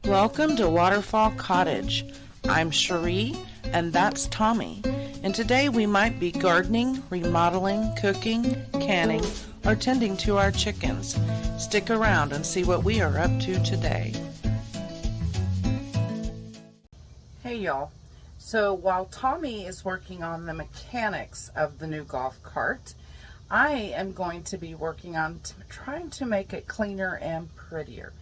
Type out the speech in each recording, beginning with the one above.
Welcome to Waterfall Cottage. I'm Cherie, and that's Tommy. And today we might be gardening, remodeling, cooking, canning, or tending to our chickens. Stick around and see what we are up to today. Hey y'all. So while Tommy is working on the mechanics of the new golf cart, I am going to be working on trying to make it cleaner and prettier.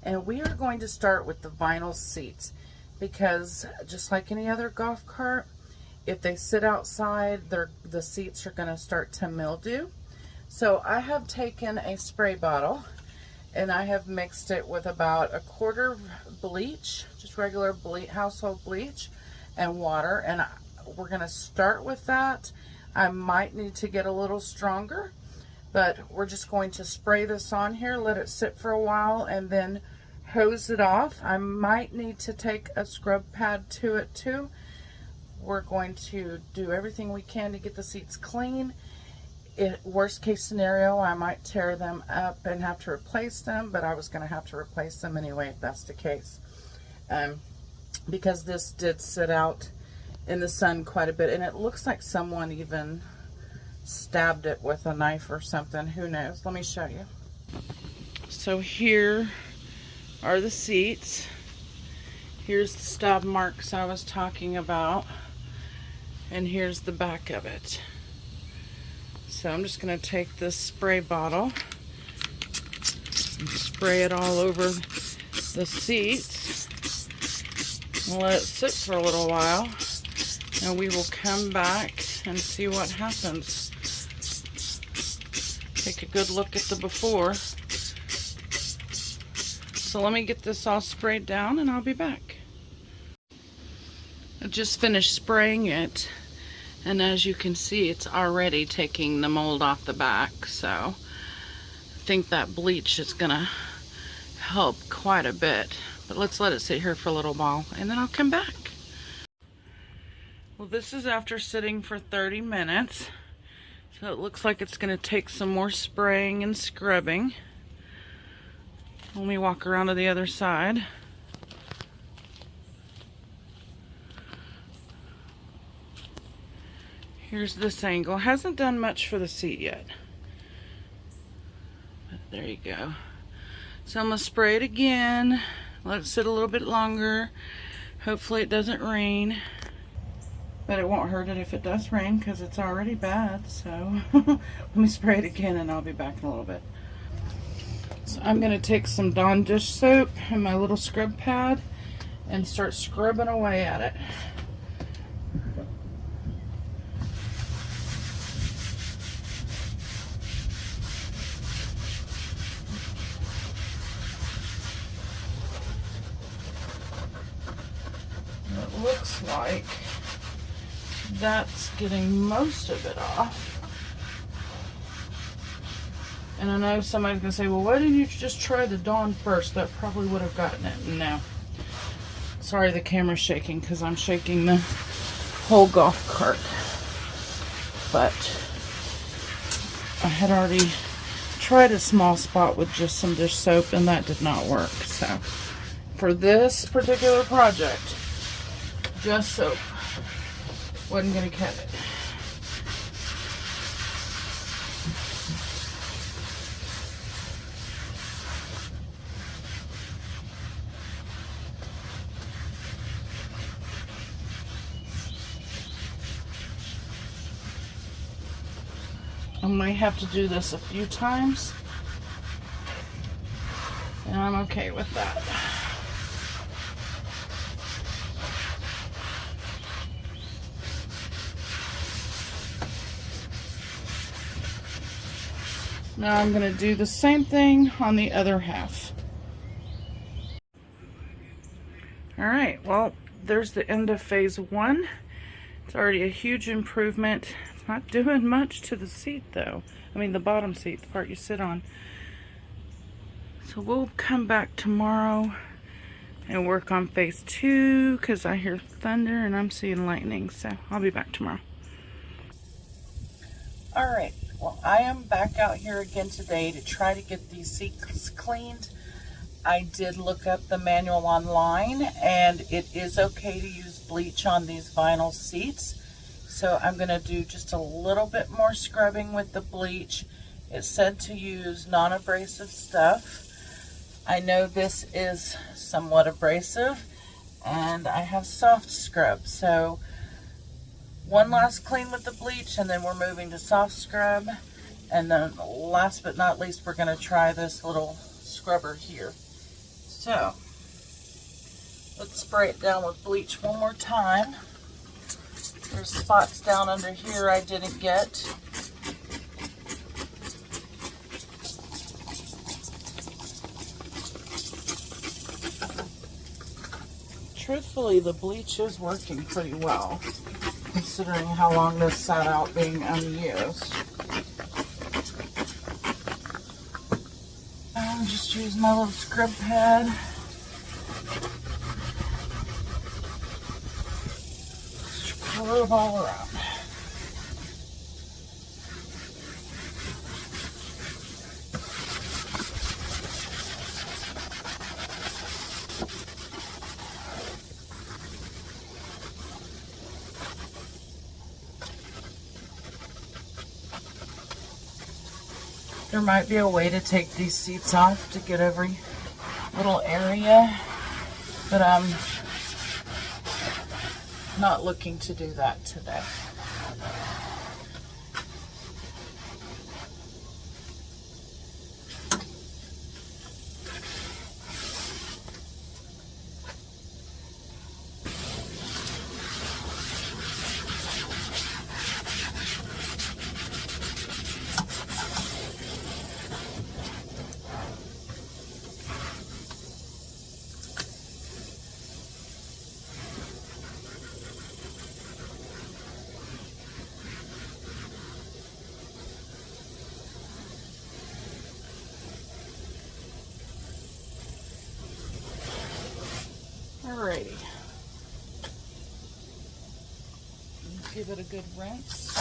And we are going to start with the vinyl seats because just like any other golf cart, if they sit outside, the seats are going to start to mildew. So I have taken a spray bottle and I have mixed it with about a quarter bleach, just regular bleach, household bleach, and water. And we're going to start with that. I might need to get a little stronger, but we're just going to spray this on here, let it sit for a while, and then hose it off. I might need to take a scrub pad to it too. We're going to do everything we can to get the seats clean. Worst case scenario, I might tear them up and have to replace them, but I was going to have to replace them anyway if that's the case. Because this did sit out in the sun quite a bit, and it looks like someone even stabbed it with a knife or something. Who knows? Let me show you. So here are the seats. Here's the stab marks I was talking about, and here's the back of it. So I'm just going to take this spray bottle and spray it all over the seats and let it sit for a little while, and we will come back and see what happens. Take a good look at the before. So let me get this all sprayed down and I'll be back. I just finished spraying it, and as you can see, it's already taking the mold off the back. So I think that bleach is gonna help quite a bit. But let's let it sit here for a little while and then I'll come back. Well, this is after sitting for 30 minutes. So it looks like it's gonna take some more spraying and scrubbing. Let me walk around to the other side. Here's this angle. Hasn't done much for the seat yet. But there you go. So I'm going to spray it again. Let it sit a little bit longer. Hopefully it doesn't rain. But it won't hurt it if it does rain because it's already bad. So let me spray it again and I'll be back in a little bit. So I'm going to take some Dawn dish soap and my little scrub pad and start scrubbing away at it. It looks like that's getting most of it off. And I know somebody's going to say, well, why didn't you just try the Dawn first? That probably would have gotten it. No. Sorry, the camera's shaking because I'm shaking the whole golf cart. But I had already tried a small spot with just some dish soap and that did not work. So for this particular project, just soap wasn't going to cut it. I might have to do this a few times, and I'm okay with that. Now I'm going to do the same thing on the other half. Alright, well, there's the end of phase one. It's already a huge improvement. It's not doing much to the seat though. I mean the bottom seat, the part you sit on. So we'll come back tomorrow and work on phase two because I hear thunder and I'm seeing lightning. So I'll be back tomorrow. Alright, well I am back out here again today to try to get these seats cleaned. I did look up the manual online, and it is okay to use bleach on these vinyl seats. So I'm going to do just a little bit more scrubbing with the bleach. It said to use non-abrasive stuff. I know this is somewhat abrasive, and I have soft scrub. So one last clean with the bleach, and then we're moving to soft scrub. And then last but not least, we're going to try this little scrubber here. So let's spray it down with bleach one more time. There's spots down under here I didn't get. Truthfully, the bleach is working pretty well, considering how long this sat out being unused. I'll just use my little scrub pad. Scrub all around. There might be a way to take these seats off to get every little area, but I'm not looking to do that today. Alrighty. Give it a good rinse.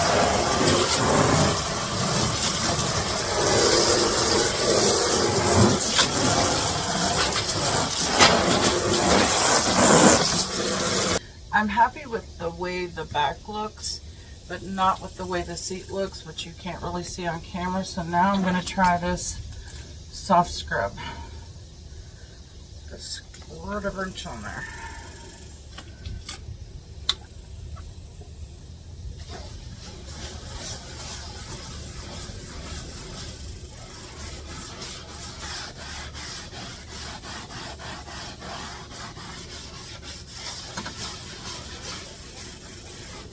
I'm happy with the way the back looks, but not with the way the seat looks, which you can't really see on camera. So now I'm going to try this soft scrub. Just squirt a bunch on there.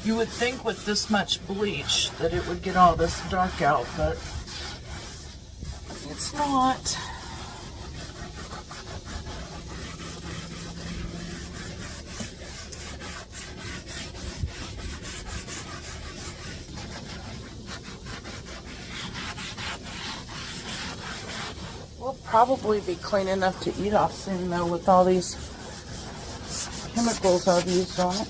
You would think with this much bleach that it would get all this dark out, but it's not. We'll probably be clean enough to eat off soon though with all these chemicals I've used on it.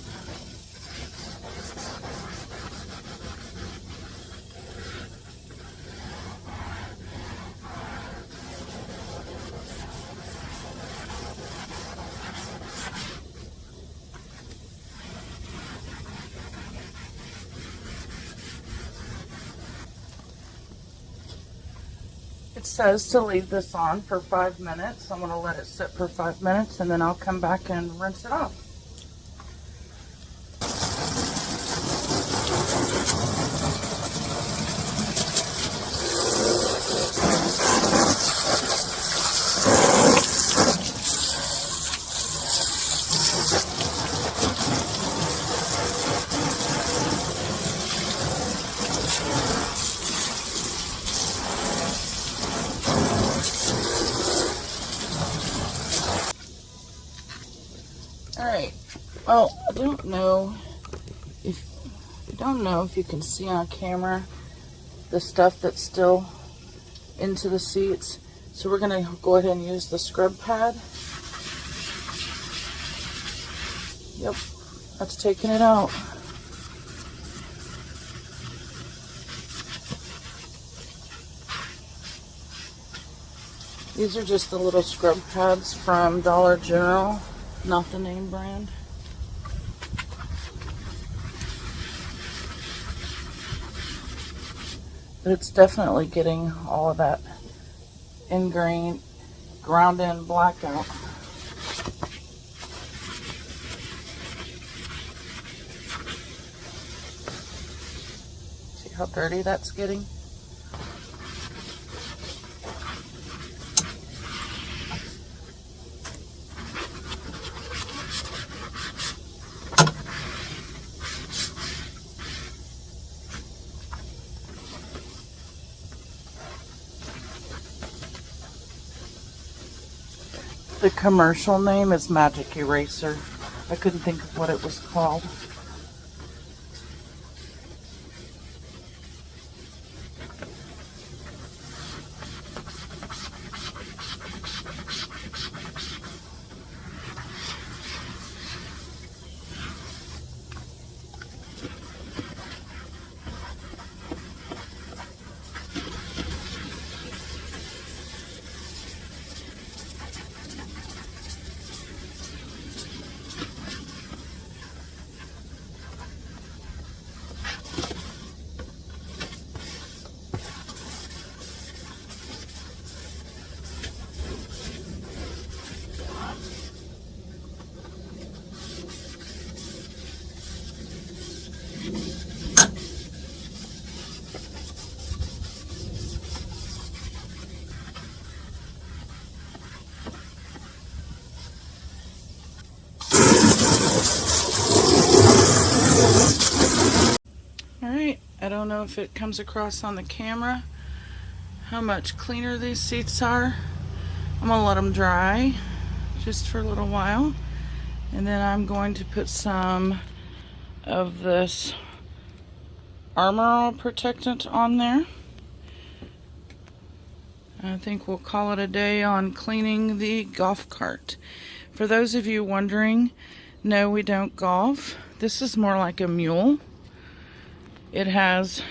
It says to leave this on for 5 minutes. I'm going to let it sit for 5 minutes and then I'll come back and rinse it off. Alright, well, I don't know if you can see on camera the stuff that's still into the seats. So we're going to go ahead and use the scrub pad. Yep, that's taking it out. These are just the little scrub pads from Dollar General, not the name brand. But it's definitely getting all of that ingrained, ground in black out. See how dirty that's getting? The commercial name is Magic Eraser. I couldn't think of what it was called. I don't know if it comes across on the camera how much cleaner these seats are. I'm gonna let them dry just for a little while, and then I'm going to put some of this Armor All protectant on there. I think we'll call it a day on cleaning the golf cart. For those of you wondering, no, we don't golf. This is more like a mule. It has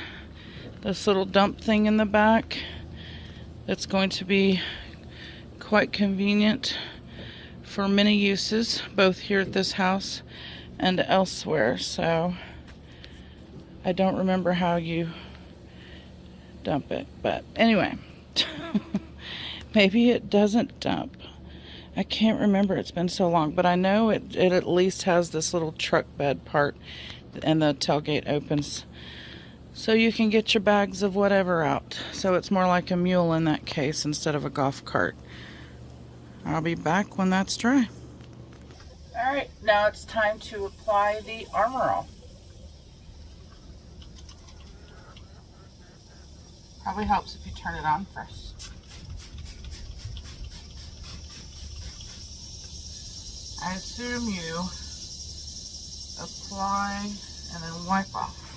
this little dump thing in the back that's going to be quite convenient for many uses, both here at this house and elsewhere. So I don't remember how you dump it, but anyway, maybe it doesn't dump. I can't remember, it's been so long, but I know it at least has this little truck bed part, and the tailgate opens so you can get your bags of whatever out. So it's more like a mule in that case instead of a golf cart. I'll be back when that's dry. Alright, now it's time to apply the Armor All. Probably helps if you turn it on first. I assume you apply and then wipe off.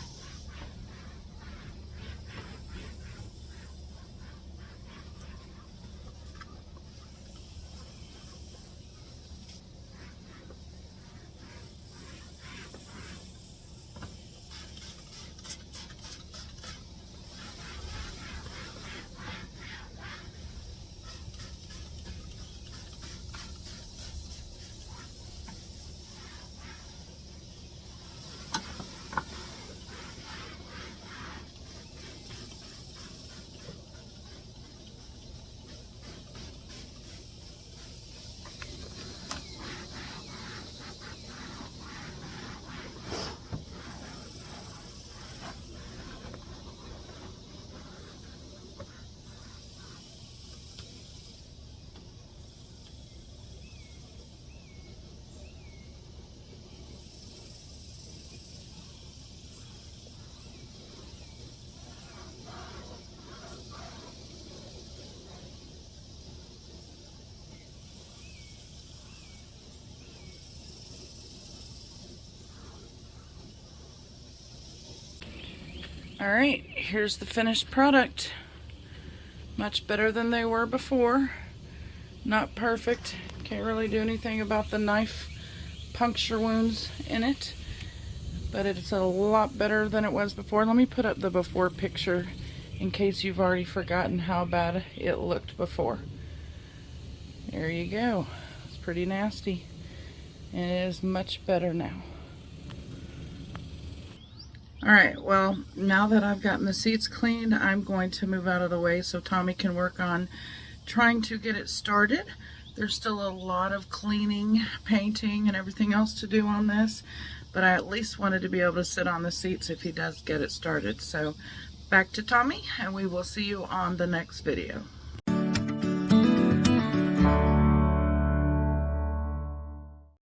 Alright, here's the finished product. Much better than they were before. Not perfect. Can't really do anything about the knife puncture wounds in it. But it's a lot better than it was before. Let me put up the before picture in case you've already forgotten how bad it looked before. There you go. It's pretty nasty. And it is much better now. Alright, well, now that I've gotten the seats cleaned, I'm going to move out of the way so Tommy can work on trying to get it started. There's still a lot of cleaning, painting, and everything else to do on this, but I at least wanted to be able to sit on the seats if he does get it started. So back to Tommy, and we will see you on the next video.